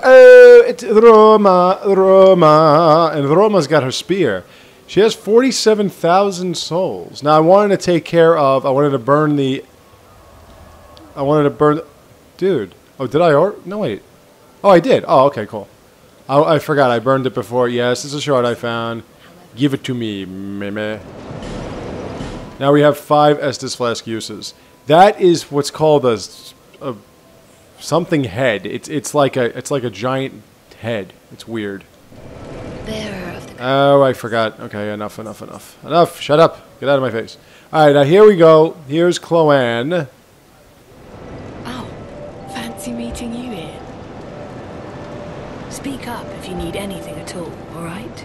oh, it's Roma, Roma. And Roma's got her spear. She has 47,000 souls. Now, I wanted to take care of... I wanted to burn the... Dude. Oh, did I? No, wait. Oh, I did. Oh, okay, cool. I forgot. I burned it before. Yes, it's a shard I found. Give it to me, meme. Now we have 5 Estus Flask uses. That is what's called a something head. It's like a giant head. It's weird. Bearer of the... Oh, I forgot. Okay, enough. Shut up. Get out of my face. All right, now here we go. Here's Chloanne. Oh, fancy meeting you here. Speak up if you need anything at all, all right?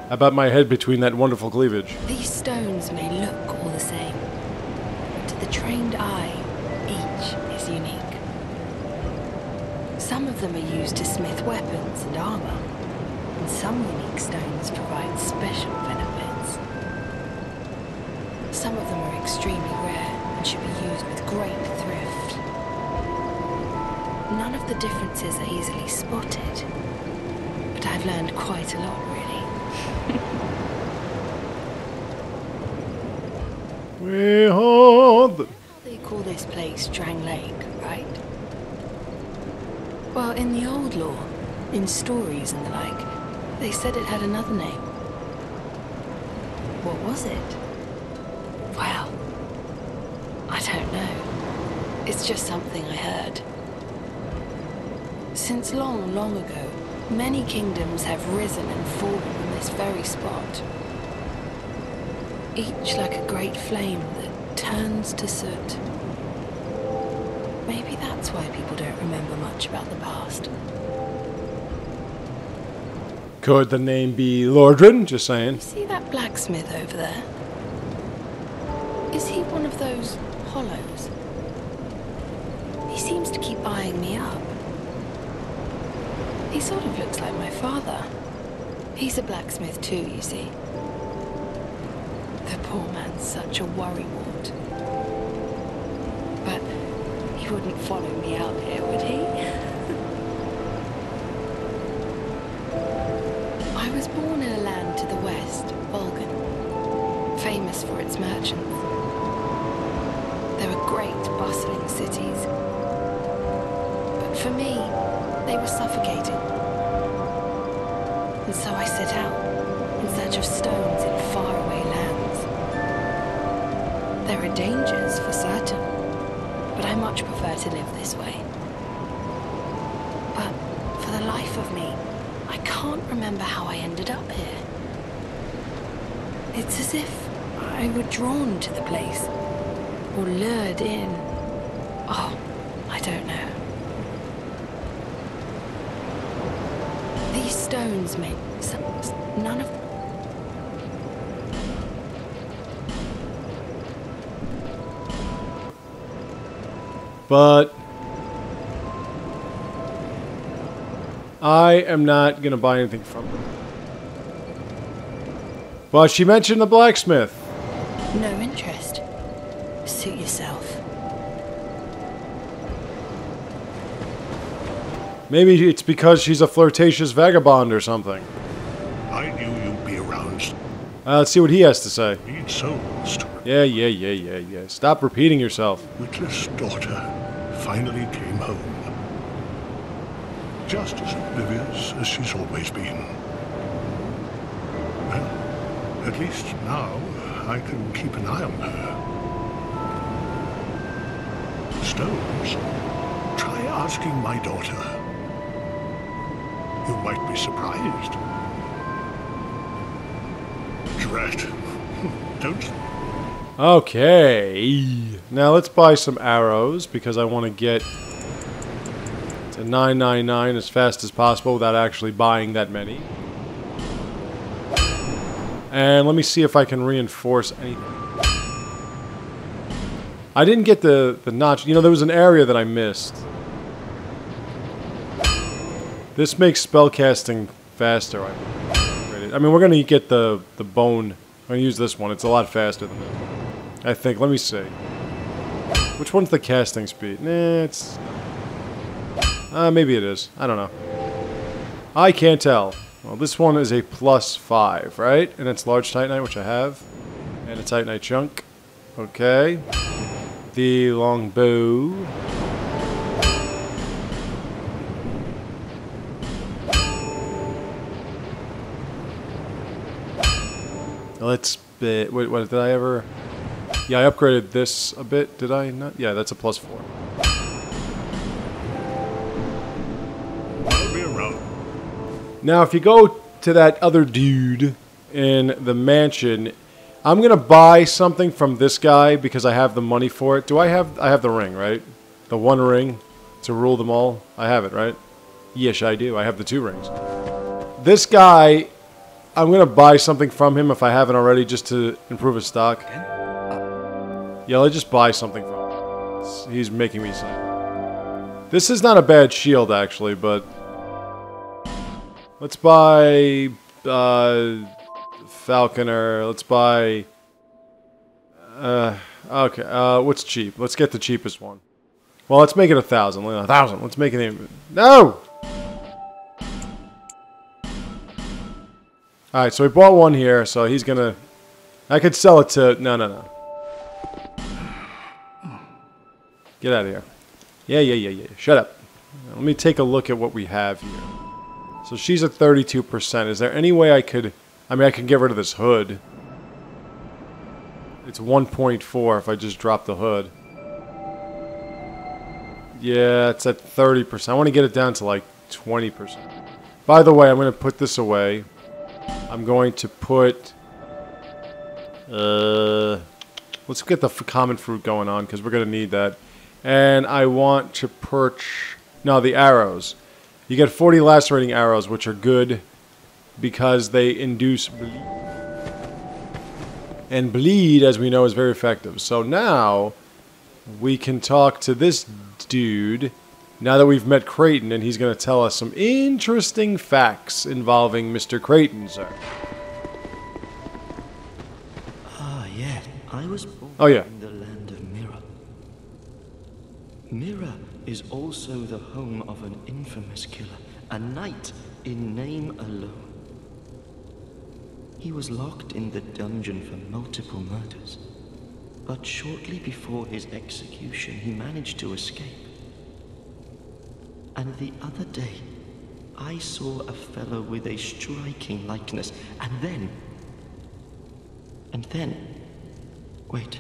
How about my head between that wonderful cleavage? These stones may look all the same, but to the trained eye, each is unique. Some of them are used to smith weapons and armor, and some unique stones provide special benefits. Some of them are extremely rare and should be used with great thrift. None of the differences are easily spotted, but I've learned quite a lot, really. They call this place Drang Lake, right? Well, in the old lore, in stories and the like, they said it had another name. What was it? Well, I don't know. It's just something I heard. Since long, long ago, many kingdoms have risen and fallen on this very spot. Each like a great flame that turns to soot. Maybe that's why people don't remember much about the past. Could the name be Lordran? Just saying. You see that blacksmith over there? Is he one of those hollows? He seems to keep eyeing me up. He sort of looks like my father. He's a blacksmith too, you see. The poor man's such a worrywart. But he wouldn't follow me out here, would he? I was born in a land to the west, Vulcan, famous for its merchants. There were great, bustling cities. But for me, they were suffocating. And so I set out in search of stones in faraway lands. There are dangers, for certain, but I much prefer to live this way. But for the life of me, I can't remember how I ended up here. It's as if I were drawn to the place, or lured in. Oh, I don't know. These stones make none of them. But I am not going to buy anything from her. But she mentioned the blacksmith. No interest. Suit yourself. Maybe it's because she's a flirtatious vagabond or something. I knew you'd be around. Let's see what he has to say. Need souls to... Yeah. Stop repeating yourself. Witless daughter finally came home. Just as oblivious as she's always been. Well, at least now I can keep an eye on her. Stones, try asking my daughter. You might be surprised. Drat. Don't... Okay. Now let's buy some arrows because I want to get to 999 as fast as possible without actually buying that many. And let me see if I can reinforce anything. I didn't get the notch. You know, there was an area that I missed. This makes spellcasting faster. I mean, we're going to get the bone. I'm going to use this one. It's a lot faster than that. I think. Let me see. Which one's the casting speed? Nah, it's... Maybe it is. I don't know. I can't tell. Well, this one is a +5, right? And it's large titanite, which I have. And a titanite chunk. Okay. The longbow. Let's bit. Wait, what did I ever? Yeah, I upgraded this a bit. Did I not? Yeah, that's a +4. I'll be around. Now, if you go to that other dude in the mansion, I'm gonna buy something from this guy because I have the money for it. I have the ring, right? The one ring to rule them all. I have it, right? Yes, I do. I have the 2 rings. This guy, I'm gonna buy something from him if I haven't already, just to improve his stock. Yeah, let's just buy something from him. He's making me sad. This is not a bad shield, actually, but let's buy Falconer. Let's buy. Okay. What's cheap? Let's get the cheapest one. Well, let's make it 1,000. 1,000. Let's make it. No. All right. So we bought one here. So he's gonna. I could sell it to. No. Get out of here. Yeah. Shut up. Let me take a look at what we have here. So she's at 32%. Is there any way I could... I mean, I can get rid of this hood. It's 1.4 if I just drop the hood. Yeah, it's at 30%. I want to get it down to like 20%. By the way, I'm going to put this away. I'm going to put... let's get the common fruit going on because we're going to need that. And I want to perch... No, the arrows. You get 40 lacerating arrows, which are good because they induce bleed. And bleed, as we know, is very effective. So now we can talk to this dude now that we've met Creighton, and he's going to tell us some interesting facts involving Mr. Creighton, sir. Ah, yeah. I was born in the land of Mirror. Mirror is also the home of an infamous killer, a knight in name alone. He was locked in the dungeon for multiple murders, but shortly before his execution, he managed to escape. And the other day, I saw a fellow with a striking likeness, and then, wait.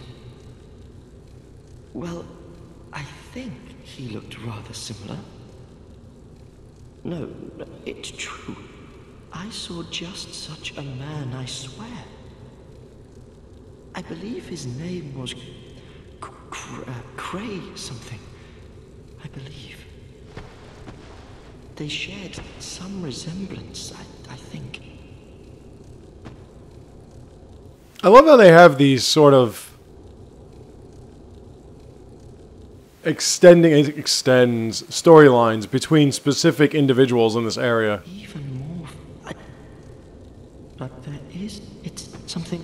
Well, I think he looked rather similar. No, it's true. I saw just such a man, I swear. I believe his name was Cray something. I believe. They shared some resemblance, I think. I love how they have these sort of extends storylines between specific individuals in this area. Even more. But there is. It's something.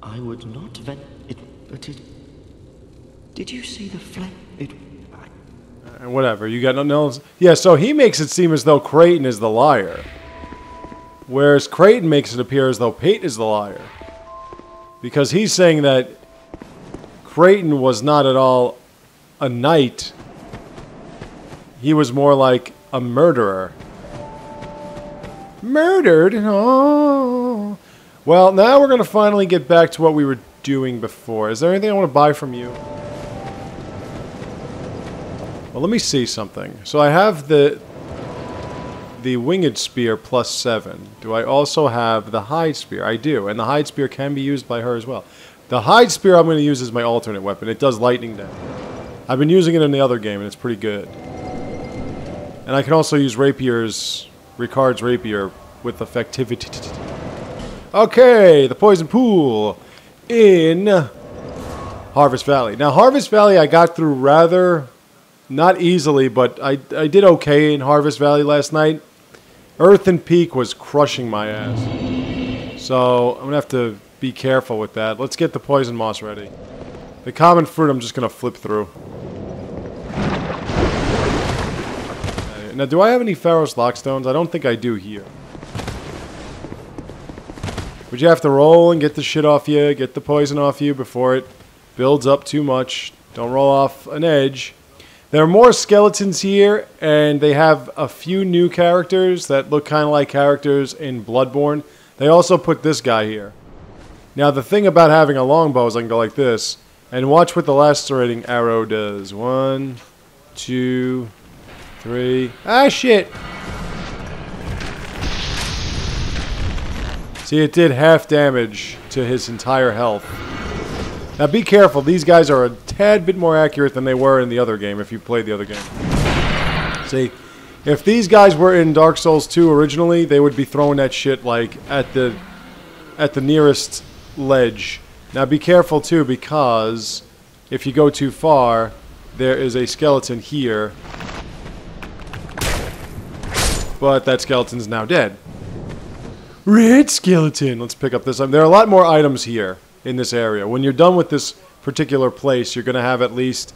I would not vet it, but it. Did you see the flame? Whatever. You got nothing else? Yeah, so he makes it seem as though Creighton is the liar. Whereas Creighton makes it appear as though Pate is the liar. Because he's saying that Creighton was not at all a knight. He was more like a murderer. Murdered? Oh. Well, now we're going to finally get back to what we were doing before. Is there anything I want to buy from you? Well, let me see something. So I have the winged spear +7. Do I also have the hide spear? I do, and the hide spear can be used by her as well. The hide spear I'm going to use as my alternate weapon. It does lightning damage. I've been using it in the other game, and it's pretty good. And I can also use Ricard's rapier with effectivity. Okay, the poison pool in Harvest Valley. Now, Harvest Valley I got through rather, not easily, but I did okay in Harvest Valley last night. Earthen Peak was crushing my ass. So, I'm going to have to be careful with that. Let's get the poison moss ready. The common fruit I'm just going to flip through. Now, do I have any Pharos Lockstones? I don't think I do here. But you have to roll and get the shit off you, get the poison off you before it builds up too much. Don't roll off an edge. There are more skeletons here, and they have a few new characters that look kind of like characters in Bloodborne. They also put this guy here. Now, the thing about having a longbow is I can go like this, and watch what the lacerating arrow does. 1, 2, 3. Ah, shit! See, it did half damage to his entire health. Now be careful, these guys are a tad bit more accurate than they were in the other game, if you played the other game. See, if these guys were in Dark Souls 2 originally, they would be throwing that shit, like, at the nearest ledge. Now be careful, too, because if you go too far, there is a skeleton here. But that skeleton's now dead. Red skeleton! Let's pick up this. There are a lot more items here in this area. When you're done with this particular place, you're going to have at least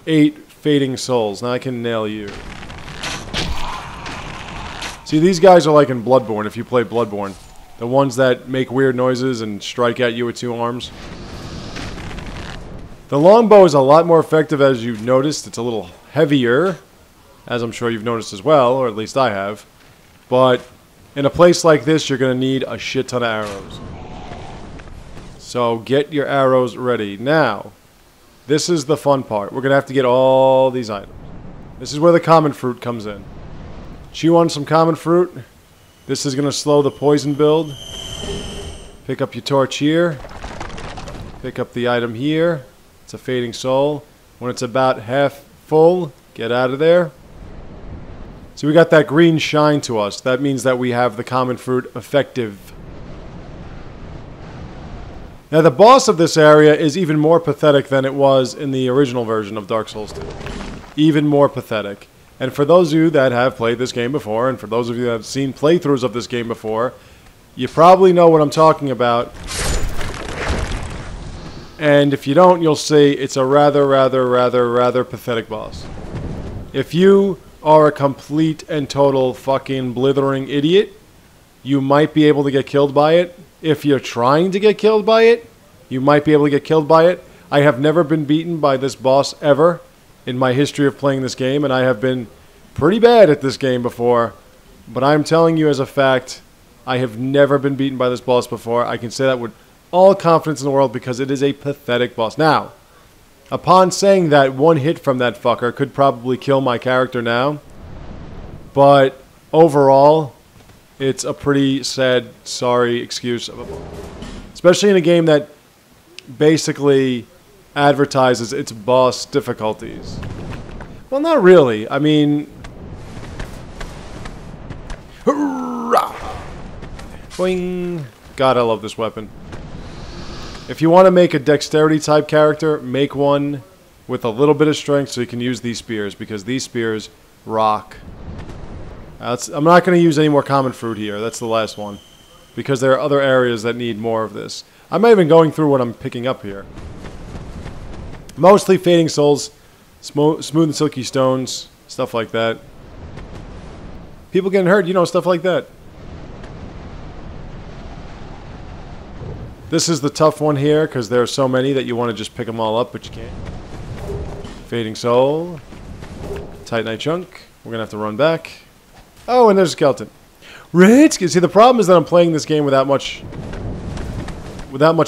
8 fading souls. Now I can nail you. See, these guys are like in Bloodborne, if you play Bloodborne. The ones that make weird noises and strike at you with 2 arms. The longbow is a lot more effective, as you've noticed. It's a little heavier, as I'm sure you've noticed as well, or at least I have. But in a place like this, you're going to need a shit ton of arrows. So get your arrows ready. Now, this is the fun part. We're going to have to get all these items. This is where the common fruit comes in. Chew on some common fruit. This is going to slow the poison build. Pick up your torch here. Pick up the item here. It's a fading soul. When it's about half full, get out of there. So we got that green shine to us. That means that we have the common fruit effective. Now the boss of this area is even more pathetic than it was in the original version of Dark Souls 2. Even more pathetic. And for those of you that have played this game before, and for those of you that have seen playthroughs of this game before, you probably know what I'm talking about. And if you don't, you'll see it's a rather pathetic boss. If you are a complete and total fucking blithering idiot, you might be able to get killed by it. If you're trying to get killed by it, you might be able to get killed by it. I have never been beaten by this boss ever in my history of playing this game, and I have been pretty bad at this game before. But I'm telling you as a fact, I have never been beaten by this boss before. I can say that with all confidence in the world because it is a pathetic boss. Now, upon saying that, one hit from that fucker could probably kill my character now. But overall, it's a pretty sad, sorry excuse. Especially in a game that basically advertises its boss difficulties. Well, not really. I mean... Boing! God, I love this weapon. If you want to make a dexterity type character, make one with a little bit of strength so you can use these spears, because these spears rock. I'm not going to use any more common fruit here. That's the last one. Because there are other areas that need more of this. I'm not even going through what I'm picking up here. Mostly fading souls, smooth and silky stones, stuff like that. People getting hurt, you know, stuff like that. This is the tough one here, because there are so many that you want to just pick them all up, but you can't. Fading soul. Titanite chunk. We're going to have to run back. Oh, and there's a skeleton. Red skeleton. See, the problem is that I'm playing this game without much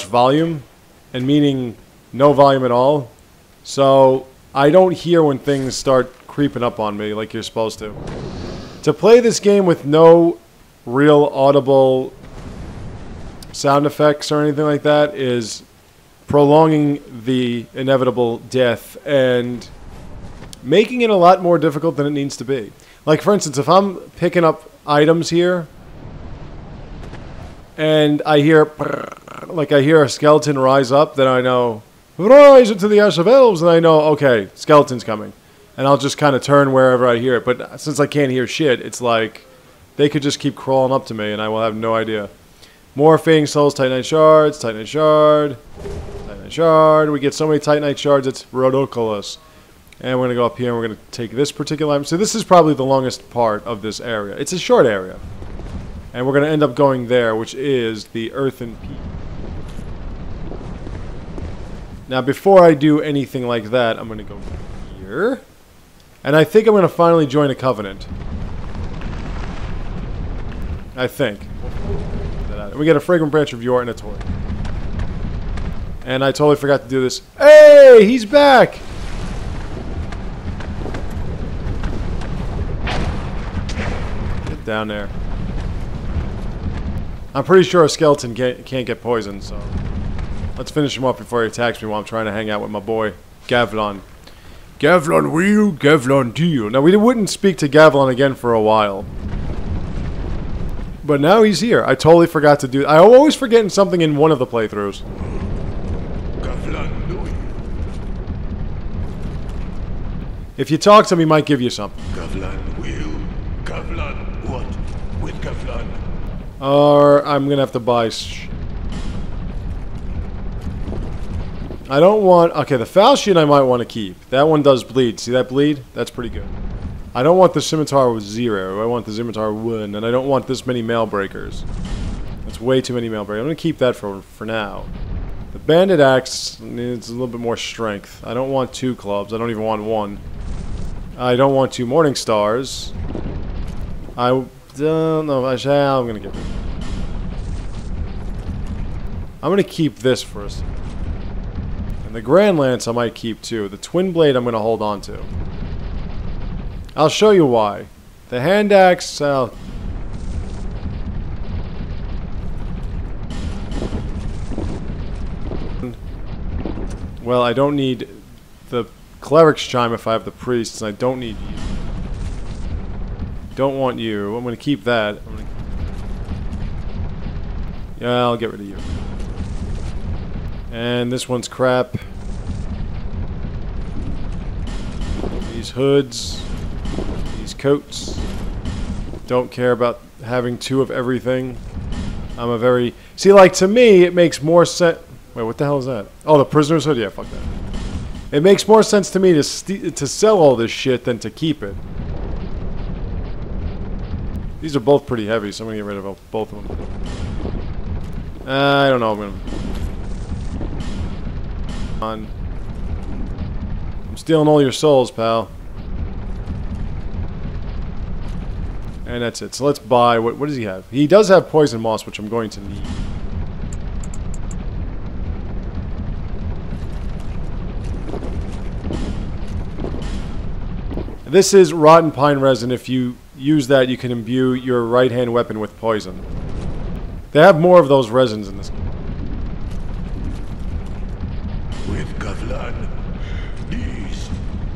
volume, and meaning no volume at all. So I don't hear when things start creeping up on me like you're supposed to. To play this game with no real audible sound effects or anything like that is prolonging the inevitable death and making it a lot more difficult than it needs to be. Like, for instance, if I'm picking up items here and I hear, like, I hear a skeleton rise up, then I know, rise into the ash of elves, and I know, okay, skeleton's coming. And I'll just kind of turn wherever I hear it. But since I can't hear shit, it's like they could just keep crawling up to me and I will have no idea. More fading souls, Titanite shards, Titanite shard, Titanite shard. We get so many Titanite shards, it's ridiculous. And we're going to go up here and we're going to take this particular item. So this is probably the longest part of this area. It's a short area. And we're going to end up going there, which is the Earthen Peak. Now, before I do anything like that, I'm going to go here. And I think I'm going to finally join a covenant. I think. We get a fragrant branch of yore and a toy. And I totally forgot to do this. Hey! He's back! Get down there. I'm pretty sure a skeleton can't get poisoned, so... Let's finish him off before he attacks me while I'm trying to hang out with my boy, Gavlon. Gavlon wheel, Gavlon deal. Now, we wouldn't speak to Gavlon again for a while. But now he's here. I totally forgot to do... I always forgetting something in one of the playthroughs. If you talk to him, he might give you something. Gavlan will. Gavlan what? With Gavlan. Or I'm gonna have to buy... I don't want... Okay, the falchion I might want to keep. That one does bleed. See that bleed? That's pretty good. I don't want the scimitar with 0. I want the scimitar 1. And I don't want this many mail breakers. That's way too many mail breakers. I'm going to keep that for now. The bandit axe needs a little bit more strength. I don't want 2 clubs. I don't even want 1. I don't want 2 morning stars. I don't know. I'm going to get rid of it. I'm going to keep this for a second. And the Grand Lance I might keep too. The Twin Blade I'm going to hold on to. I'll show you why. The hand axe, well, I don't need the Cleric's Chime if I have the Priests, and I don't need you. Don't want you. I'm going to keep that. Yeah, I'll get rid of you. And this one's crap. These hoods. Coats. Don't care about having 2 of everything. I'm a very... See, like, to me, it makes more sense... Wait, what the hell is that? Oh, the prisoner's hood? Yeah, fuck that. It makes more sense to me to sell all this shit than to keep it. These are both pretty heavy, so I'm gonna get rid of both of them. I don't know. I'm stealing all your souls, pal. And that's it. So let's buy... What does he have? He does have poison moss, which I'm going to need. This is rotten pine resin. If you use that, you can imbue your right-hand weapon with poison. They have more of those resins in this game. With Gavlan, these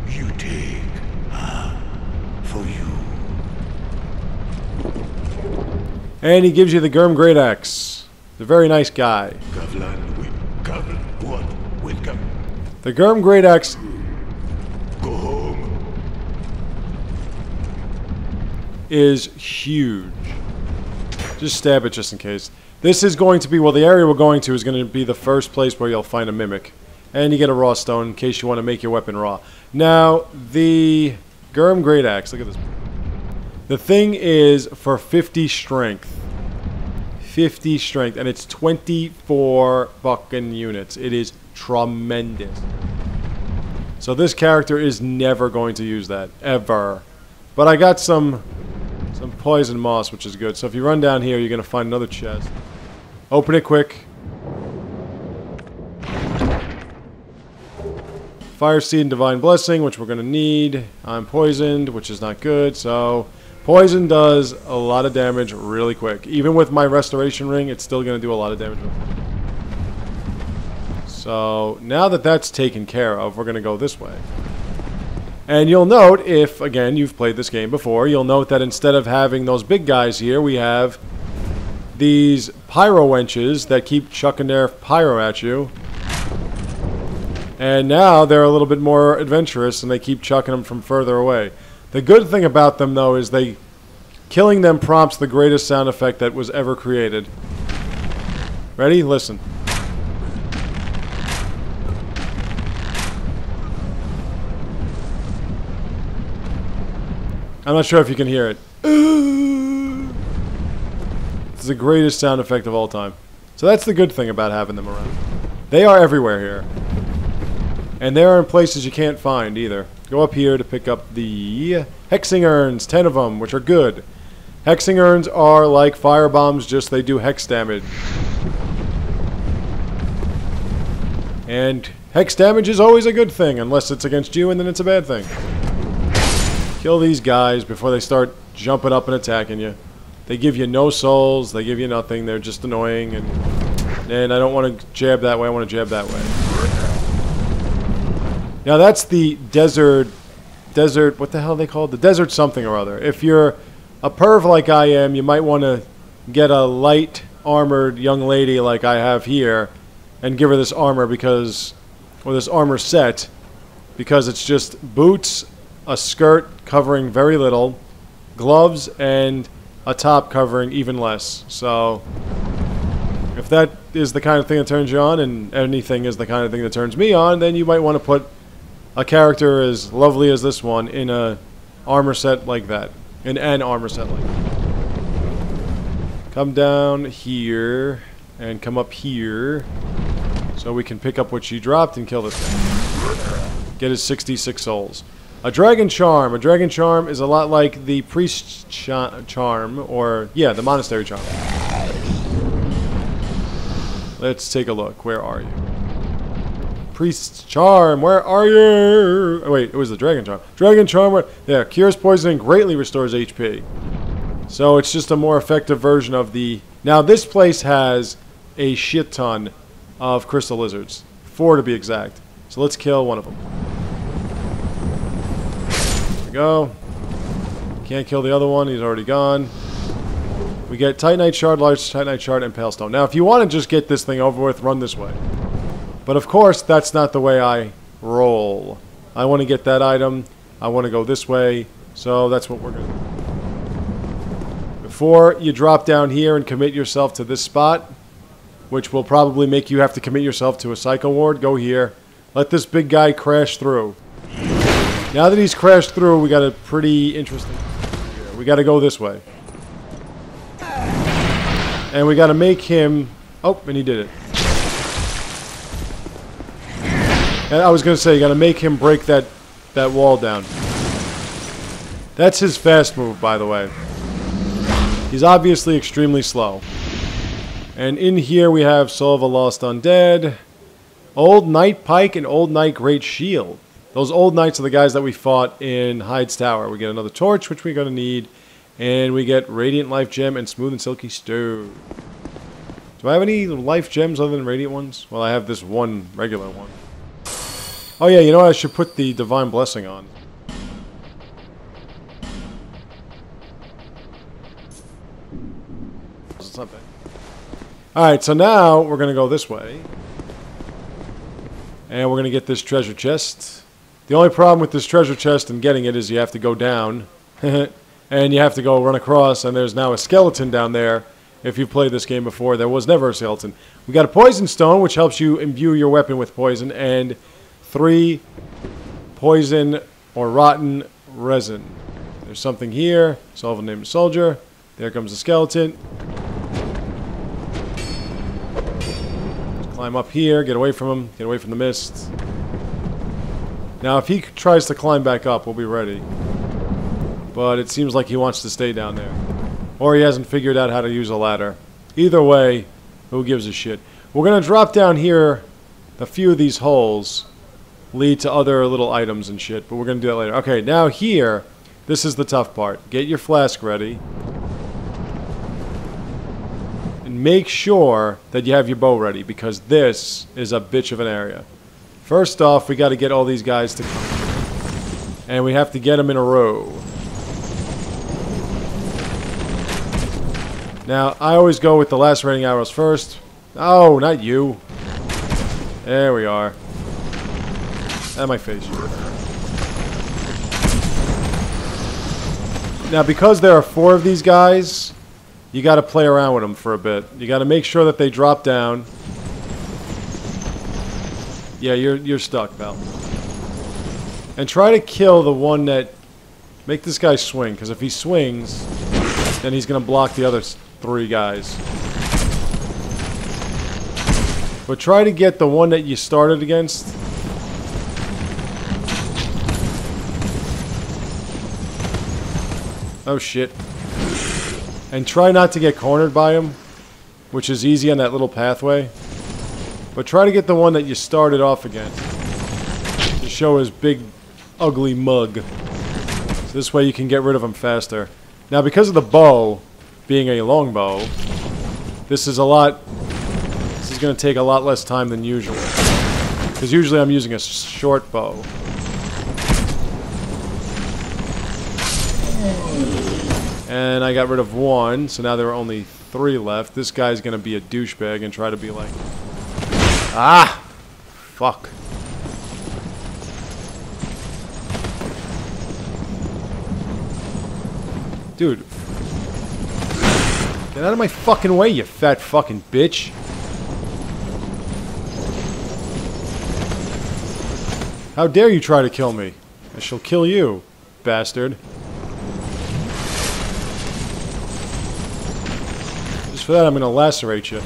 you take. For you. And he gives you the Gurm Great Axe. He's a very nice guy. Gavlan with Gavlan what? With Gavlan. The Gurm Great Axe... Go home. ...is huge. Just stab it just in case. This is going to be... Well, the area we're going to is going to be the first place where you'll find a Mimic. And you get a Raw Stone in case you want to make your weapon raw. Now, the Gurm Great Axe... Look at this. The thing is for 50 strength. 50 strength. And it's 24 fucking units. It is tremendous. So this character is never going to use that. Ever. But I got some poison moss, which is good. So if you run down here, you're going to find another chest. Open it quick. Fire Seed and Divine Blessing, which we're going to need. I'm poisoned, which is not good. So... Poison does a lot of damage really quick. Even with my restoration ring, it's still going to do a lot of damage. So, now that that's taken care of, we're going to go this way. And you'll note, if, again, you've played this game before, you'll note that instead of having those big guys here, we have these pyro wenches that keep chucking their pyro at you. And now they're a little bit more adventurous, and they keep chucking them from further away. The good thing about them, though, is killing them prompts the greatest sound effect that was ever created. Ready? Listen. I'm not sure if you can hear it. It's the greatest sound effect of all time. So that's the good thing about having them around. They are everywhere here. And they are in places you can't find either. Go up here to pick up the hexing urns, 10 of them, which are good. Hexing urns are like fire bombs, just they do hex damage. And hex damage is always a good thing, unless it's against you, and then it's a bad thing. Kill these guys before they start jumping up and attacking you. They give you no souls, they give you nothing, they're just annoying, and I don't want to jab that way, I want to jab that way. Now that's the desert, what the hell are they called? The desert something or other. If you're a perv like I am, you might want to get a light armored young lady like I have here and give her this armor because, or this armor set, because it's just boots, a skirt covering very little, gloves, and a top covering even less. So if that is the kind of thing that turns you on, and anything is the kind of thing that turns me on, then you might want to put a character as lovely as this one in a armor set like that. In an armor set like that. Come down here and come up here so we can pick up what she dropped and kill this guy. Get his 66 souls. A dragon charm. A dragon charm is a lot like the priest charm, or, yeah, the monastery charm. Let's take a look. Where are you? Priest's charm, where are you? Oh, wait, it was the dragon charm. Dragon charm, there. Cures poison and greatly restores HP. So it's just a more effective version of the... Now, this place has a shit ton of crystal lizards. 4 to be exact. So let's kill one of them. Go. Can't kill the other one, he's already gone. We get Titanite Shard, Large Titanite Shard, and Pale Stone. Now, if you want to just get this thing over with, run this way. But of course, that's not the way I roll. I want to get that item, I want to go this way, so that's what we're going to do. Before you drop down here and commit yourself to this spot, which will probably make you have to commit yourself to a Psycho Ward, go here. Let this big guy crash through. Now that he's crashed through, we got a pretty interesting... We got to go this way. And we got to make him... Oh, and he did it. And I was going to say, you got to make him break that wall down. That's his fast move, by the way. He's obviously extremely slow. And in here we have Soul of a Lost Undead, Old Knight Pike, and Old Knight Great Shield. Those old knights are the guys that we fought in Hyde's Tower. We get another torch, which we're going to need. And we get Radiant Life Gem and Smooth and Silky Stew. Do I have any life gems other than Radiant ones? Well, I have this one regular one. Oh yeah, you know what? I should put the Divine Blessing on. It's not bad. Alright, so now we're going to go this way. And we're going to get this treasure chest. The only problem with this treasure chest and getting it is you have to go down. And you have to go run across, and there's now a skeleton down there. If you've played this game before, there was never a skeleton. We got a poison stone, which helps you imbue your weapon with poison, and 3 poison or rotten resin. There's something here. Solve a named soldier. There comes the skeleton. Let's climb up here, get away from him, get away from the mist. Now, if he tries to climb back up, we'll be ready. But it seems like he wants to stay down there. Or he hasn't figured out how to use a ladder. Either way, who gives a shit? We're going to drop down here. A few of these holes lead to other little items and shit, but we're going to do that later. Okay, now here, this is the tough part. Get your flask ready. And make sure that you have your bow ready, because this is a bitch of an area. First off, we got to get all these guys to come. And we have to get them in a row. Now, I always go with the lacerating arrows first. Oh, not you. There we are. And my face. Now, because there are 4 of these guys, you got to play around with them for a bit. You got to make sure that they drop down. Yeah, you're stuck, pal. And try to kill the one that Make this guy swing, because if he swings, then he's going to block the other 3 guys. But try to get the one that you started against. Oh shit. And try not to get cornered by him, which is easy on that little pathway. But try to get the one that you started off against, to show his big, ugly mug. So this way you can get rid of him faster. Now because of the bow being a long bow, this is going to take a lot less time than usual. Because usually I'm using a short bow. And I got rid of 1, so now there are only 3 left. This guy's going to be a douchebag and try to be like... Ah! Fuck. Dude. Get out of my fucking way, you fat fucking bitch. How dare you try to kill me? I shall kill you, bastard. Just for that, I'm gonna lacerate you.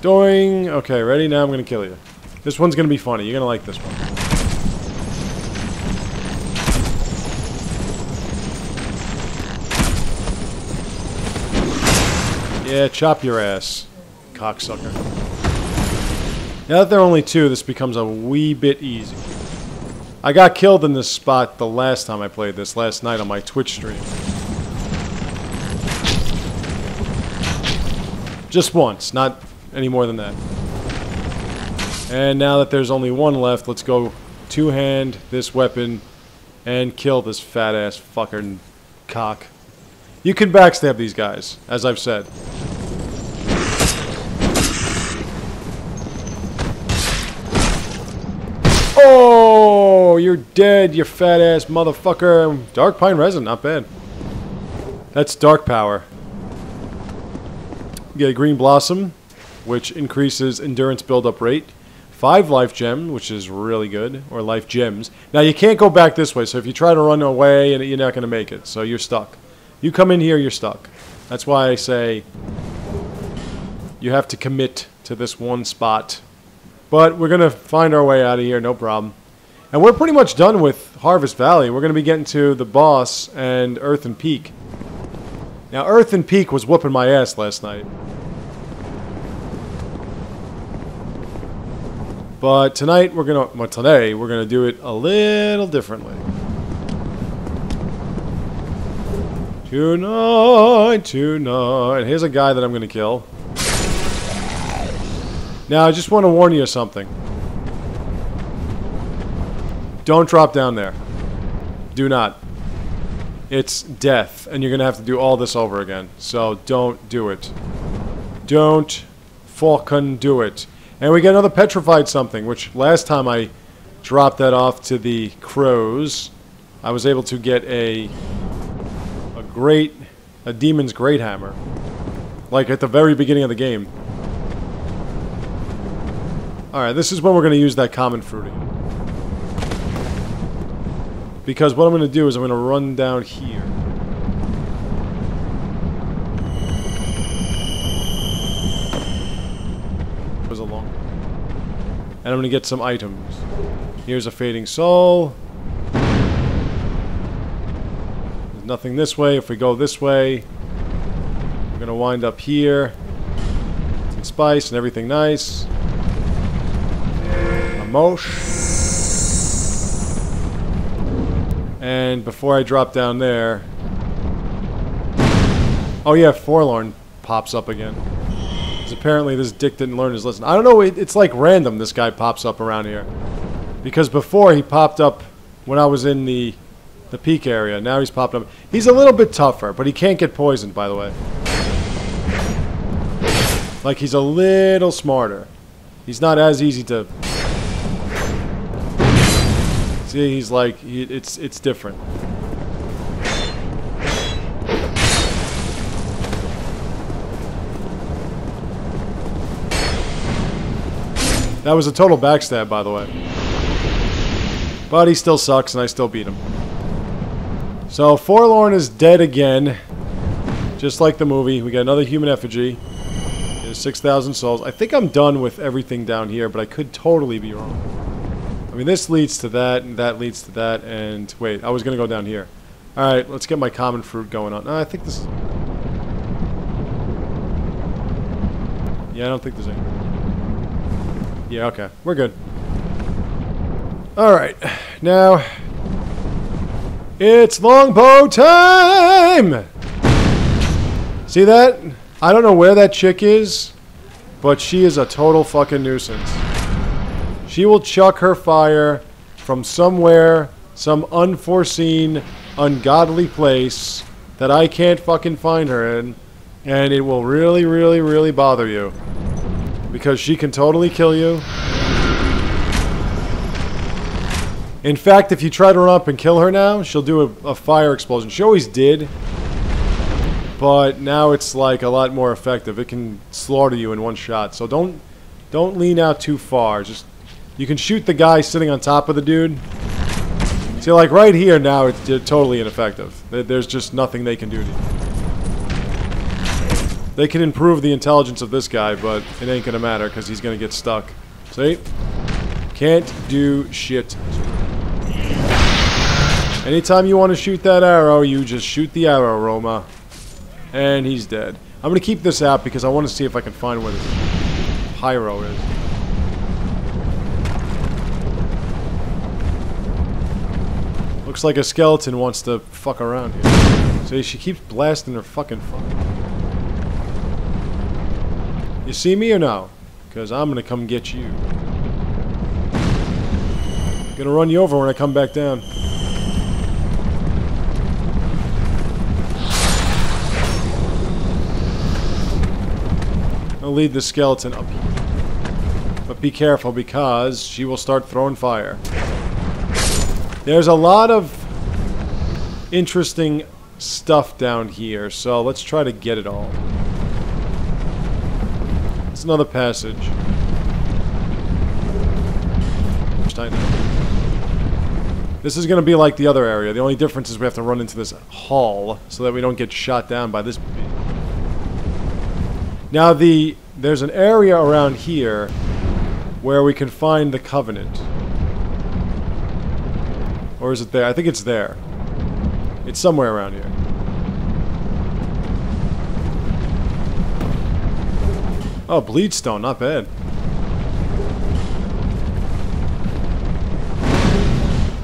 Doing... Okay, ready? Now I'm gonna kill you. This one's gonna be funny. You're gonna like this one. Yeah, chop your ass, cocksucker. Now that there are only 2, this becomes a wee bit easy. I got killed in this spot the last time I played this, last night on my Twitch stream. Just once, not any more than that. And now that there's only 1 left, let's go 2-hand this weapon and kill this fat-ass fucking cock. You can backstab these guys, as I've said. Oh, you're dead, you fat-ass motherfucker. Dark Pine Resin, not bad. That's Dark Power. You get a Green Blossom, which increases Endurance build-up rate. 5 Life Gem, which is really good, or Life Gems. Now, you can't go back this way, so if you try to run away, you're not going to make it, so you're stuck. You come in here, you're stuck. That's why I say you have to commit to this one spot. But we're going to find our way out of here, no problem. And we're pretty much done with Harvest Valley. We're going to be getting to the boss and Earthen Peak. Now, Earthen Peak was whooping my ass last night. But tonight, today, we're going to do it a little differently. Tonight. Here's a guy that I'm going to kill. Now, I just want to warn you of something. Don't drop down there. Do not. It's death, and you're going to have to do all this over again. So, don't do it. Don't fucking do it. And we get another petrified something, which last time I dropped that off to the crows, I was able to get a demon's great hammer, like at the very beginning of the game. Alright, this is when we're going to use that common fruiting. Because what I'm going to do is I'm going to run down here. It was a long... And I'm going to get some items. Here's a fading soul. There's nothing this way. If we go this way, we're going to wind up here. Some spice and everything nice. Mosh. And before I drop down there... Oh yeah, Forlorn pops up again. Because apparently this dick didn't learn his lesson. I don't know, it's like random this guy pops up around here. Because before he popped up when I was in the peak area. Now he's popped up. He's a little bit tougher, but he can't get poisoned, by the way. Like, he's a little smarter. He's not as easy to... See, he's like, it's different. That was a total backstab, by the way. But he still sucks, and I still beat him. So, Forlorn is dead again. Just like the movie. We got another human effigy. There's 6,000 souls. I think I'm done with everything down here, but I could totally be wrong. I mean, this leads to that, and that leads to that, and... Wait, I was going to go down here. Alright, let's get my common fruit going on. I think this is... Yeah, I don't think there's any... Yeah, okay. We're good. Alright. Now... It's longbow time! See that? I don't know where that chick is, but she is a total fucking nuisance. She will chuck her fire from somewhere, some unforeseen, ungodly place that I can't fucking find her in, and it will really, really, really bother you. Because she can totally kill you. In fact, if you try to run up and kill her now, she'll do a fire explosion. She always did. But now it's like a lot more effective. It can slaughter you in one shot. So don't lean out too far. Just you can shoot the guy sitting on top of the dude. See, like right here now, it's totally ineffective. There's just nothing they can do to you. They can improve the intelligence of this guy, but it ain't gonna matter because he's gonna get stuck. See? Can't do shit. Anytime you want to shoot that arrow, you just shoot the arrow, Roma. And he's dead. I'm going to keep this out because I want to see if I can find where this pyro is. Looks like a skeleton wants to fuck around here. See, she keeps blasting her fucking phone. You see me or no? Because I'm going to come get you. I'm going to run you over when I come back down. I'll lead the skeleton up here. But be careful because she will start throwing fire. There's a lot of interesting stuff down here, so let's try to get it all. It's another passage. This is going to be like the other area. The only difference is we have to run into this hall so that we don't get shot down by this. Now there's an area around here where we can find the Covenant. Or is it there? I think it's there. It's somewhere around here. Oh, Bleedstone, not bad.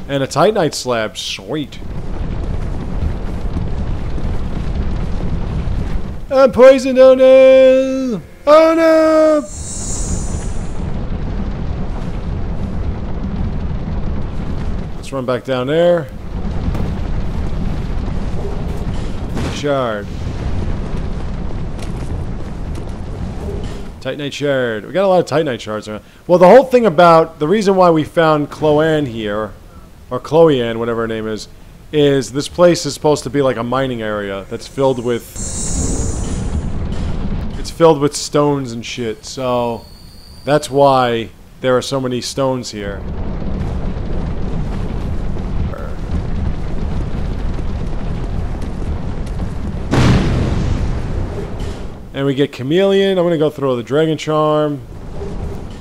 And a Titanite slab, sweet. I'm poisoned, oh no! Oh no! Let's run back down there. Shard. Titanite shard. We got a lot of Titanite shards around. Well, the whole thing about the reason why we found Chloanne here, or Chloeanne, whatever her name is this place is supposed to be like a mining area that's filled with stones and shit. So that's why there are so many stones here. And we get Chameleon. I'm going to go throw the Dragon Charm.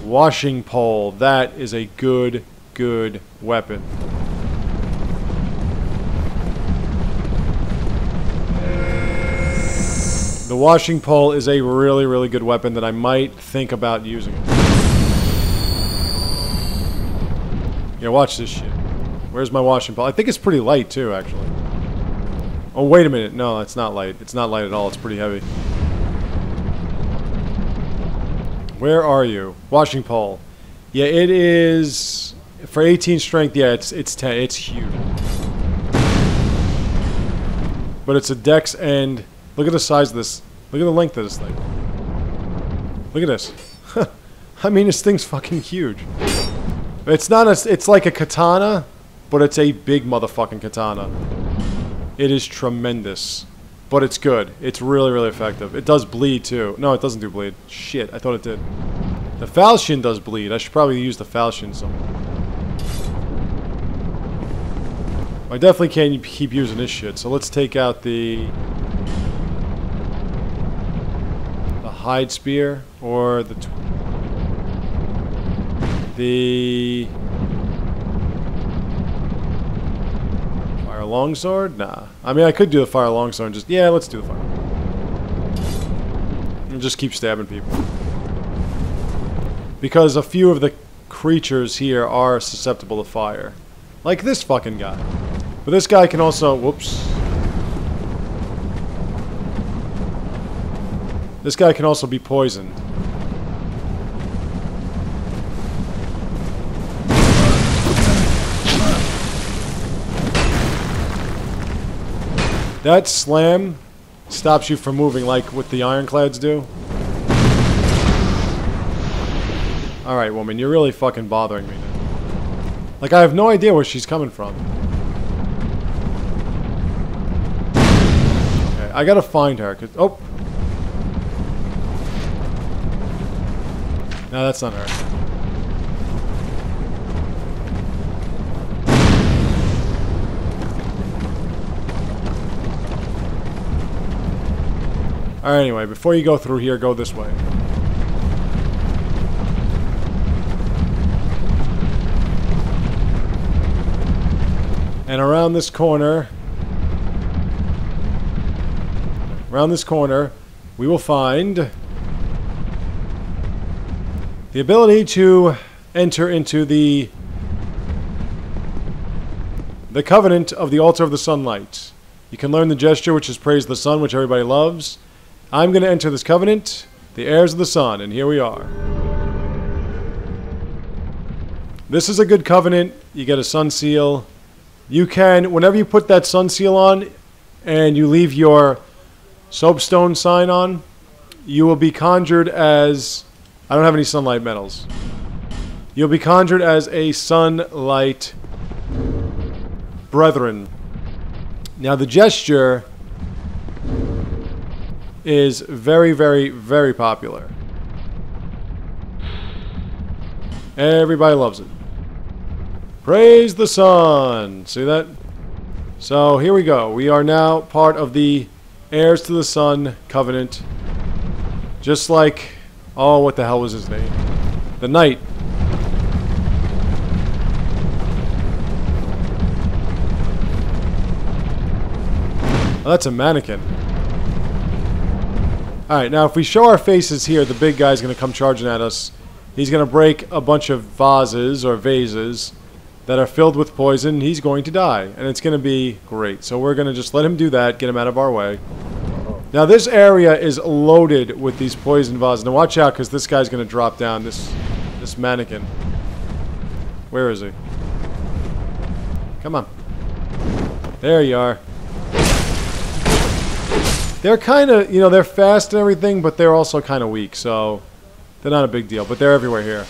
Washing Pole. That is a good weapon. The Washing Pole is a really good weapon that I might think about using. Yeah, watch this shit. Where's my Washing Pole? I think it's pretty light too, actually. Oh, wait a minute. No, it's not light. It's not light at all. It's pretty heavy. Where are you? Washing Pole. Yeah, it is... For 18 strength, yeah, it's 10. It's huge. But it's a dex and... Look at the size of this. Look at the length of this thing. Look at this. I mean, this thing's fucking huge. It's not a... It's like a katana, but it's a big motherfucking katana. It is tremendous. But it's good. It's really effective. It does bleed, too. No, it doesn't do bleed. Shit, I thought it did. The falchion does bleed. I should probably use the falchion somewhere. I definitely can't keep using this shit, so let's take out the hide spear, or the fire longsword? Nah. I mean, I could do the fire longsword and just... Yeah, let's do the fire. And just keep stabbing people. Because a few of the creatures here are susceptible to fire. Like this fucking guy. But this guy can also... Whoops. This guy can also be poisoned. That slam stops you from moving like what the ironclads do. Alright, woman, you're really fucking bothering me now. Like, I have no idea where she's coming from. Okay, I gotta find her, 'cause... Oh! No, that's not her. Alright, anyway, before you go through here, go this way. And around this corner, we will find the ability to enter into the covenant of the altar of the sunlight. You can learn the gesture, which is praise the sun, which everybody loves. I'm going to enter this covenant, the heirs of the sun, and here we are. This is a good covenant. You get a sun seal. You can, whenever you put that sun seal on and you leave your soapstone sign on, you will be conjured as... I don't have any sunlight medals. You'll be conjured as a sunlight brethren. Now the gesture is very, very, very popular. Everybody loves it. Praise the sun! See that? So here we go. We are now part of the heirs to the sun covenant. Just like... Oh, what the hell was his name? The knight. Oh, that's a mannequin. Alright, now if we show our faces here, the big guy's going to come charging at us. He's going to break a bunch of vases or vases that are filled with poison. He's going to die, and it's going to be great. So we're going to just let him do that, get him out of our way. Now this area is loaded with these poison vases. Now watch out, because this guy's going to drop down, this mannequin. Where is he? Come on. There you are. They're kind of, you know, they're fast and everything, but they're also kind of weak, so they're not a big deal. But they're everywhere here.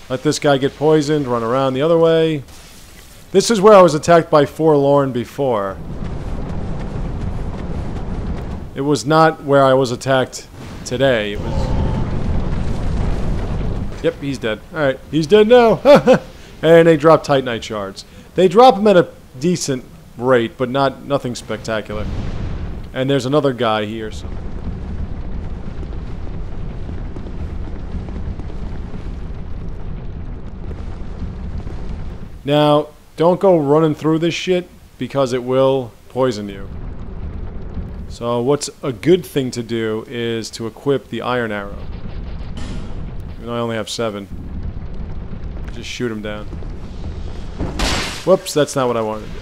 Let this guy get poisoned, run around the other way. This is where I was attacked by Forlorn before. It was not where I was attacked today. It was... Yep, he's dead. Alright, he's dead now. And they drop Titanite shards. They drop them at a decent rate, but nothing spectacular. And there's another guy here. So. Now, don't go running through this shit, because it will poison you. So what's a good thing to do is to equip the iron arrow. Even though I only have 7. Just shoot him down. Whoops, that's not what I wanted to do.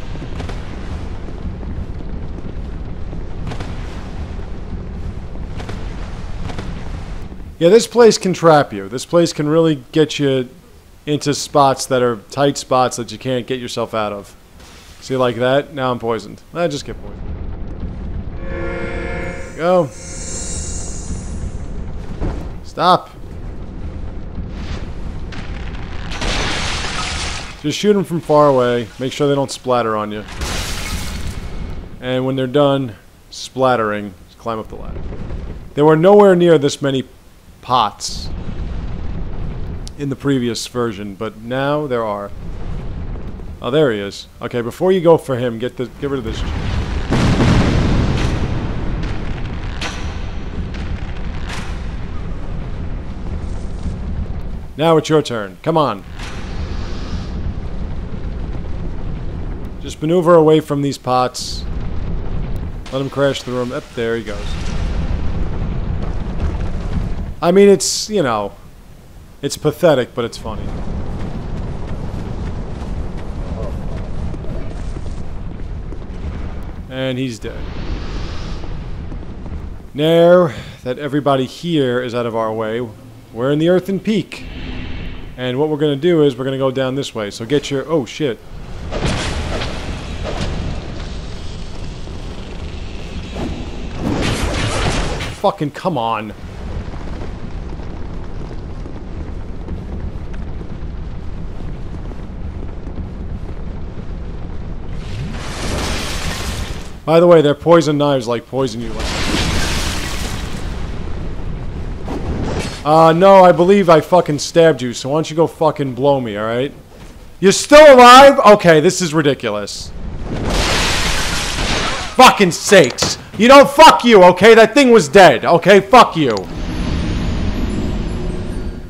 Yeah, this place can trap you. This place can really get you into spots that are tight spots that you can't get yourself out of. See, like that? Now I'm poisoned. I just get poisoned. There we go. Stop. Just shoot them from far away. Make sure they don't splatter on you. And when they're done splattering, just climb up the ladder. There were nowhere near this many pots in the previous version, but now there are. Oh, there he is. Okay, before you go for him, get rid of this. Now it's your turn. Come on. Just maneuver away from these pots. Let him crash through them. There he goes. I mean, it's, you know, it's pathetic, but it's funny. And he's dead. Now that everybody here is out of our way, we're in the Earthen Peak. And what we're going to do is we're going to go down this way. So get your... Oh, shit. Fucking come on. By the way, they're poison knives like poison you. No, I believe I fucking stabbed you, so why don't you go fucking blow me, alright? You're still alive? Okay, this is ridiculous. Fucking sakes. You know, fuck you, okay? That thing was dead, okay? Fuck you.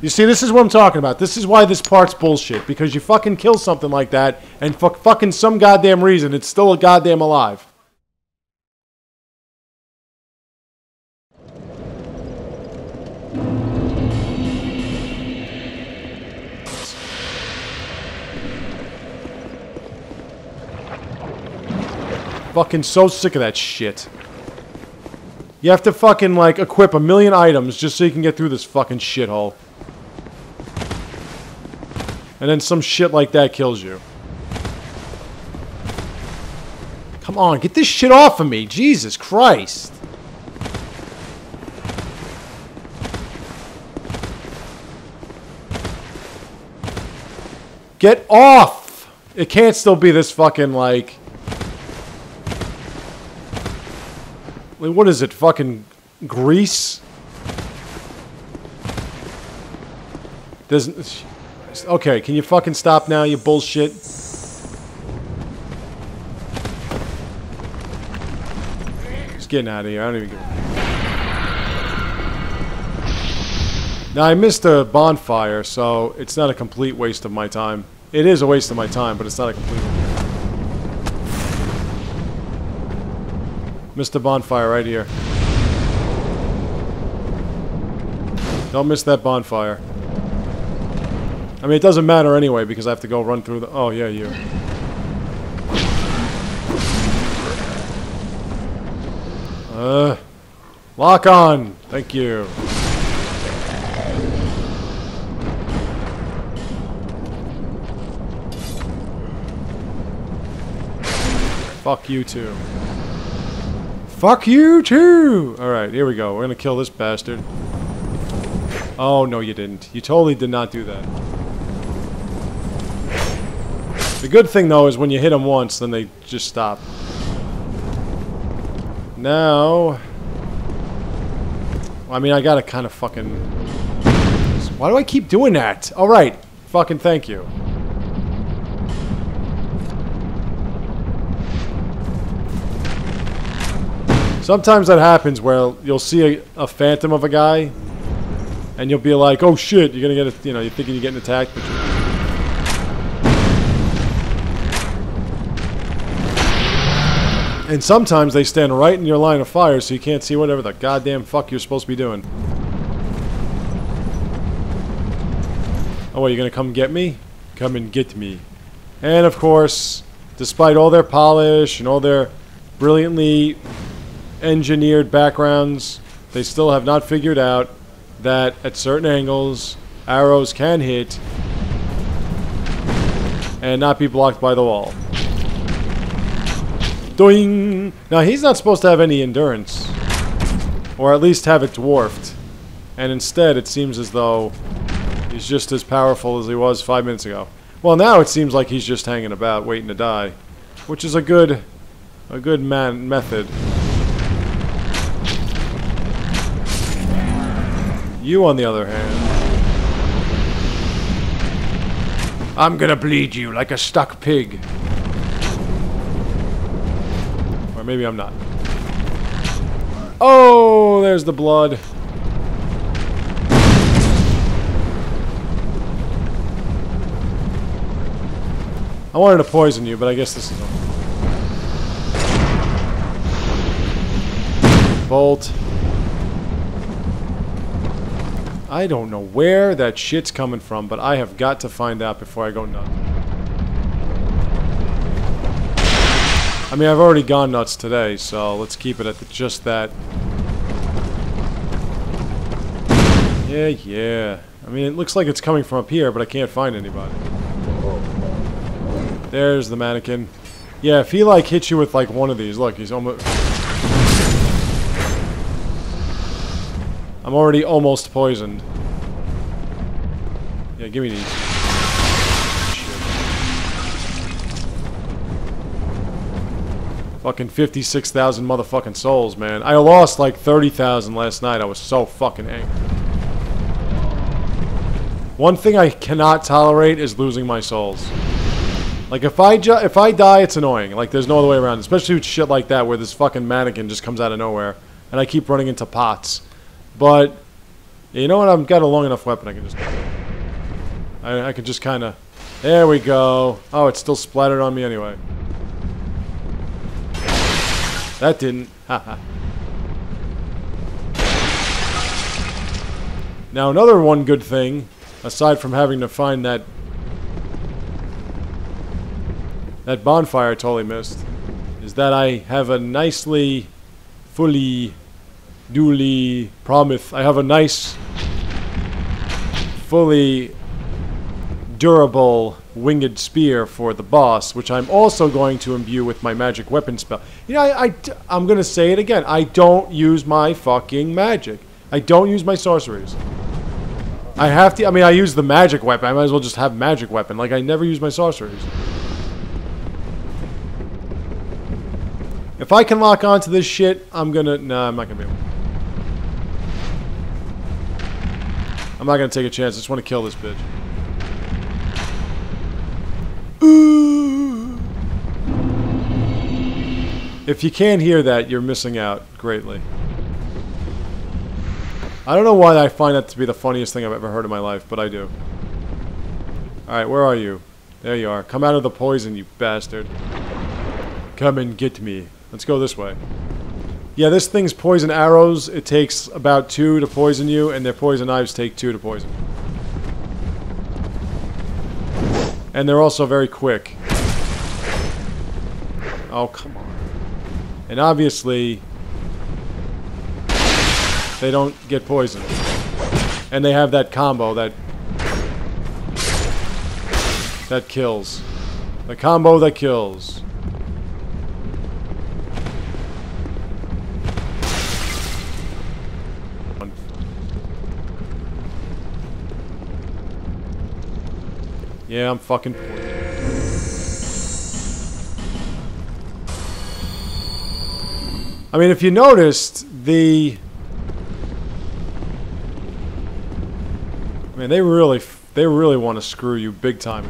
You see, this is what I'm talking about. This is why this part's bullshit. Because you fucking kill something like that, and for fucking some goddamn reason, it's still a goddamn alive. Fucking so sick of that shit. You have to fucking, like, equip 1,000,000 items just so you can get through this fucking shithole. And then some shit like that kills you. Come on, get this shit off of me. Jesus Christ. Get off! It can't still be this fucking, like... What is it? Fucking grease? Doesn't... Okay, can you fucking stop now, you bullshit? Just getting out of here. I don't even give a... Now, I missed a bonfire, so it's not a complete waste of my time. It is a waste of my time, but it's not a complete one. Missed a bonfire right here. Don't miss that bonfire. I mean, it doesn't matter anyway, because I have to go run through the... Oh, yeah, you. Lock on! Thank you. Fuck you too. Fuck you too! Alright, here we go. We're gonna kill this bastard. Oh, no you didn't. You totally did not do that. The good thing, though, is when you hit them once, then they just stop. Now... I mean, I gotta kind of fucking... Why do I keep doing that? Alright. Fucking thank you. Sometimes that happens where you'll see a phantom of a guy, and you'll be like, oh shit, you're gonna get a, you know, you're thinking you're getting attacked, but and sometimes they stand right in your line of fire, so you can't see whatever the goddamn fuck you're supposed to be doing. Oh, what, you're gonna come get me? Come and get me. And of course, despite all their polish and all their brilliantly engineered backgrounds, they still have not figured out that at certain angles, arrows can hit and not be blocked by the wall. Doing. Now, he's not supposed to have any endurance, or at least have it dwarfed, and instead it seems as though he's just as powerful as he was 5 minutes ago. Well, now it seems like he's just hanging about waiting to die, which is a good method. You, on the other hand, I'm gonna bleed you like a stuck pig. Or maybe I'm not. Oh, there's the blood. I wanted to poison you, but I guess this is okay. Bolt. I don't know where that shit's coming from, but I have got to find out before I go nuts. I mean, I've already gone nuts today, so let's keep it at just that. Yeah. I mean, it looks like it's coming from up here, but I can't find anybody. There's the mannequin. Yeah, if he, like, hits you with, like, one of these, look, he's almost... I'm already almost poisoned. Yeah, give me these. Shit. Fucking 56,000 motherfucking souls, man. I lost like 30,000 last night. I was so fucking angry. One thing I cannot tolerate is losing my souls. Like, if I die, it's annoying. Like, there's no other way around. Especially with shit like that, where this fucking mannequin just comes out of nowhere. And I keep running into pots. But, you know what? I've got a long enough weapon. I can just... I can just kind of... There we go. Oh, it's still splattered on me anyway. That didn't. Haha. Now, another one good thing, aside from having to find that bonfire I totally missed, is that I have a nicely, fully, duly promise. I have a nice, fully durable winged spear for the boss, which I'm also going to imbue with my magic weapon spell. You know, I'm going to say it again. I don't use my fucking magic. I don't use my sorceries. I have to, I mean, I use the magic weapon. I might as well just have magic weapon. Like, I never use my sorceries. If I can lock onto this shit, I'm gonna... Nah, I'm not gonna be able. I'm not gonna take a chance. I just want to kill this bitch. If you can't hear that, you're missing out greatly. I don't know why I find that to be the funniest thing I've ever heard in my life, but I do. Alright, where are you? There you are. Come out of the poison, you bastard. Come and get me. Let's go this way. Yeah, this thing's poison arrows. It takes about 2 to poison you, and their poison knives take 2 to poison. And they're also very quick. Oh, come on. And obviously, they don't get poisoned. And they have that combo that kills. The combo that kills. Yeah, I'm fucking poisoned. I mean, if you noticed, man, they really want to screw you big time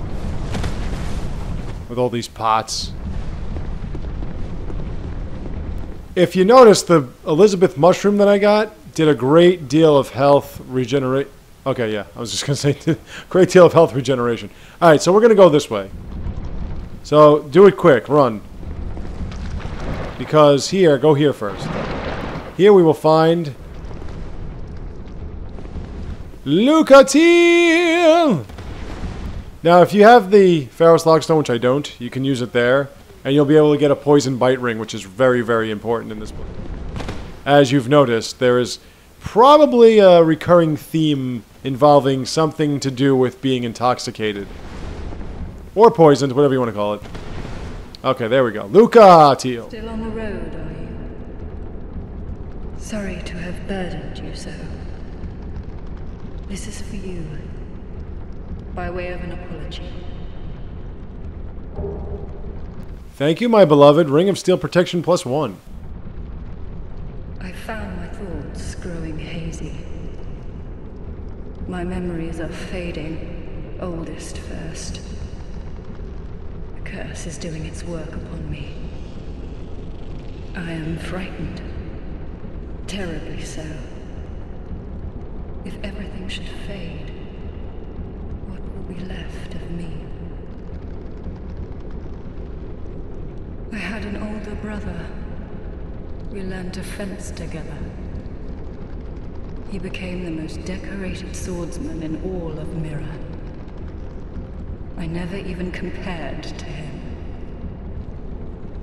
with all these pots. If you notice, the Elizabeth mushroom that I got did a great deal of health regenerate. Okay, yeah, I was just gonna say great deal of health regeneration. All right, so we're gonna go this way. So do it quick, run. Because here, go here first. Here we will find Lucatile! Now, if you have the Pharaoh's Lockstone, which I don't, you can use it there, and you'll be able to get a poison bite ring, which is very, very important in this book. As you've noticed, there is probably a recurring theme involving something to do with being intoxicated. Or poisoned, whatever you want to call it. Okay, there we go. Lucatile! Still on the road, are you? Sorry to have burdened you so. This is for you, by way of an apology. Thank you, my beloved. Ring of Steel Protection +1. I found my thoughts growing hazy. My memories are fading, oldest first. curse is doing its work upon me. I am frightened. Terribly so. If everything should fade, what will be left of me? I had an older brother. We learned to fence together. He became the most decorated swordsman in all of Mirror. I never even compared to him.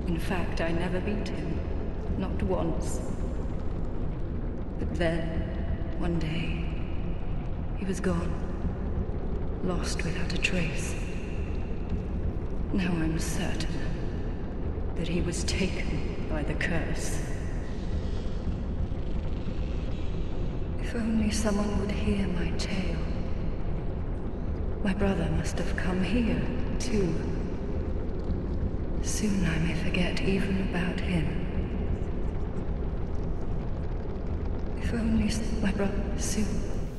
In fact, I never beat him. Not once. But then, one day, he was gone. Lost without a trace. Now I'm certain that he was taken by the curse. If only someone would hear my tale. My brother must have come here, too. Soon I may forget even about him. If only my brother soon.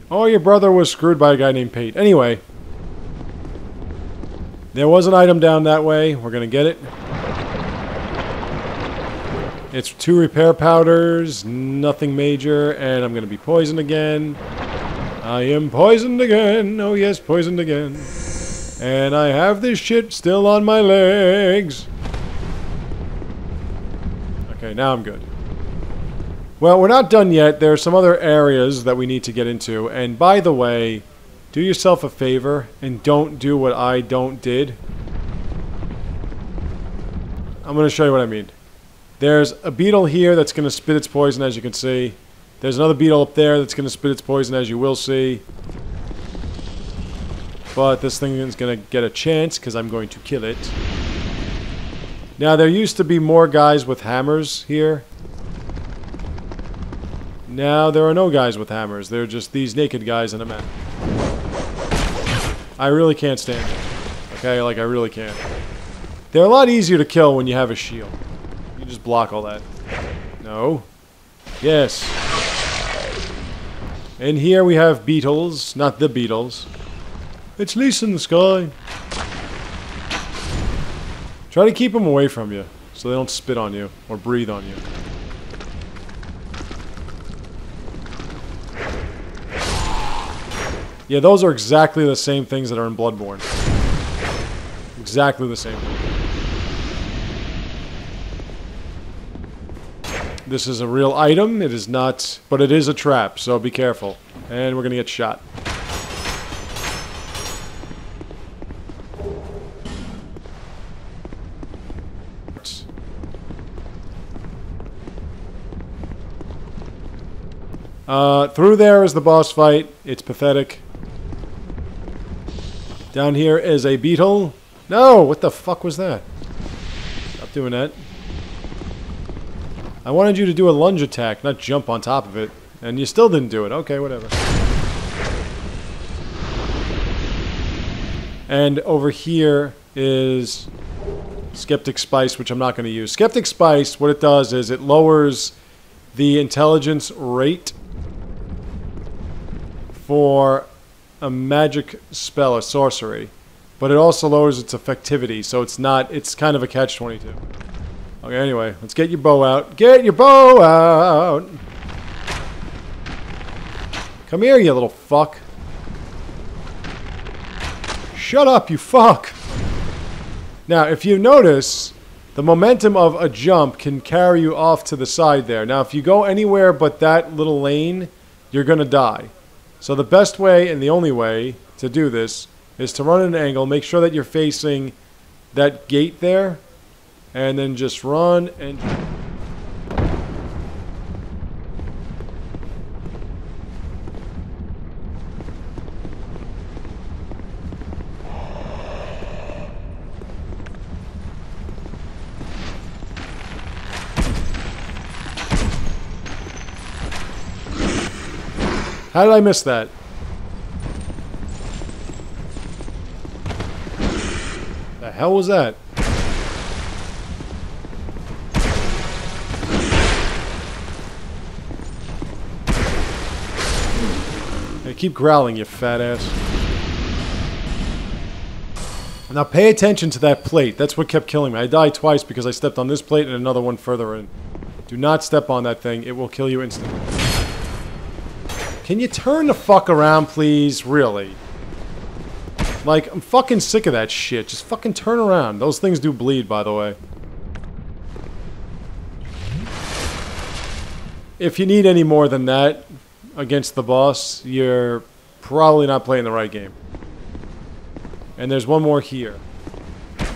Oh, your brother was screwed by a guy named Pate. Anyway. There was an item down that way. We're gonna get it. It's 2 repair powders, nothing major, and I'm gonna be poisoned again. I am poisoned again. Oh yes, poisoned again. And I have this shit still on my legs. Okay, now I'm good. Well, we're not done yet. There are some other areas that we need to get into. And by the way, do yourself a favor and don't do what I did. I'm going to show you what I mean. There's a beetle here that's going to spit its poison, as you can see. There's another beetle up there that's going to spit its poison, as you will see. But this thing is going to get a chance, because I'm going to kill it. Now, there used to be more guys with hammers here. Now, there are no guys with hammers. They're just these naked guys in a map. I really can't stand it. Okay, like, I really can't. They're a lot easier to kill when you have a shield. You can just block all that. No. Yes. And here we have beetles. Not the beetles. It's Lisa in the sky. Try to keep them away from you, so they don't spit on you, or breathe on you. Yeah, those are exactly the same things that are in Bloodborne. Exactly the same thing. This is a real item. It is not, but it is a trap, so be careful. And we're gonna get shot. Through there is the boss fight. It's pathetic. Down here is a beetle. No! What the fuck was that? Stop doing that. I wanted you to do a lunge attack, not jump on top of it. And you still didn't do it. Okay, whatever. And over here is Skeptic Spice, which I'm not going to use. Skeptic Spice, what it does is it lowers the intelligence rate for a magic spell, a sorcery. But it also lowers its effectivity, so it's not, it's kind of a catch-22. Okay, anyway, let's get your bow out. Get your bow out! Come here, you little fuck. Shut up, you fuck! Now, if you notice, the momentum of a jump can carry you off to the side there. Now, if you go anywhere but that little lane, you're gonna die. So the best way, and the only way, to do this, is to run at an angle, make sure that you're facing that gate there, and then just run and... How did I miss that? The hell was that? Hey, keep growling, you fat ass. Now pay attention to that plate. That's what kept killing me. I died twice because I stepped on this plate and another one further in. Do not step on that thing. It will kill you instantly. Can you turn the fuck around, please? Really? Like, I'm fucking sick of that shit. Just fucking turn around. Those things do bleed, by the way. If you need any more than that against the boss, you're probably not playing the right game. And there's one more here.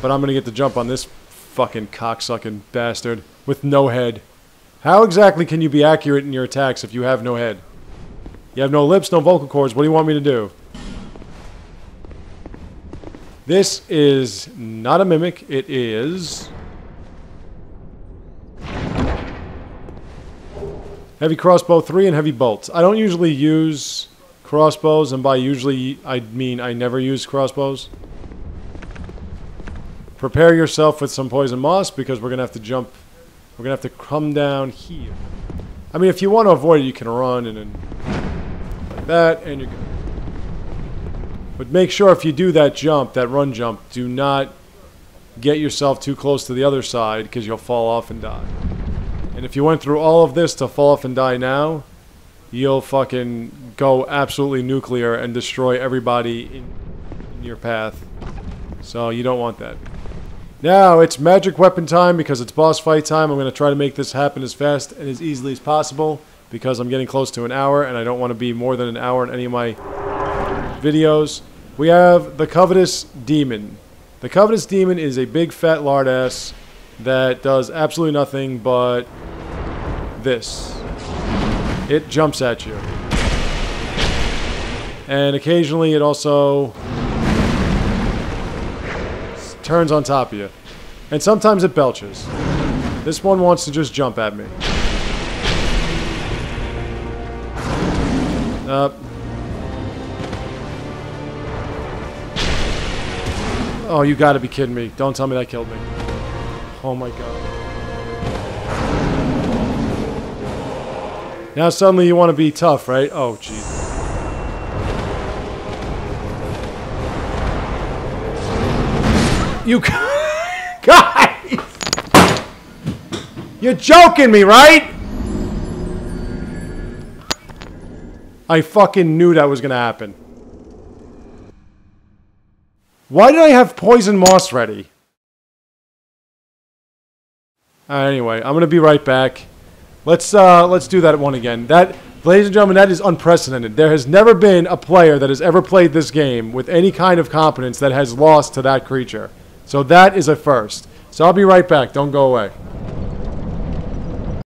But I'm gonna get the jump on this fucking cocksucking bastard with no head. How exactly can you be accurate in your attacks if you have no head? You have no lips, no vocal cords. What do you want me to do? This is not a mimic. It is... Heavy crossbow 3 and heavy bolts. I don't usually use crossbows, and by usually I mean I never use crossbows. Prepare yourself with some poison moss because we're going to have to jump. We're going to have to come down here. I mean, if you want to avoid it, you can run and then like that, and you're good. But make sure if you do that jump, that run jump, do not get yourself too close to the other side because you'll fall off and die. And if you went through all of this to fall off and die now, you'll fucking go absolutely nuclear and destroy everybody in your path. So you don't want that. Now it's magic weapon time because it's boss fight time. I'm going to try to make this happen as fast and as easily as possible because I'm getting close to an hour and I don't want to be more than an hour in any of my videos. We have the Covetous Demon. The Covetous Demon is a big fat lard ass that does absolutely nothing but this. It jumps at you. And occasionally it also turns on top of you. And sometimes it belches. This one wants to just jump at me. Oh, you gotta be kidding me. Don't tell me that killed me. Oh my god. Now suddenly you want to be tough, right? Oh, jeez. You guys! You're joking me, right? I fucking knew that was gonna happen. Why did I have poison moss ready? Anyway, I'm gonna be right back. Let's do that one again. That, ladies and gentlemen, that is unprecedented. There has never been a player that has ever played this game with any kind of competence that has lost to that creature. So that is a first. So I'll be right back. Don't go away.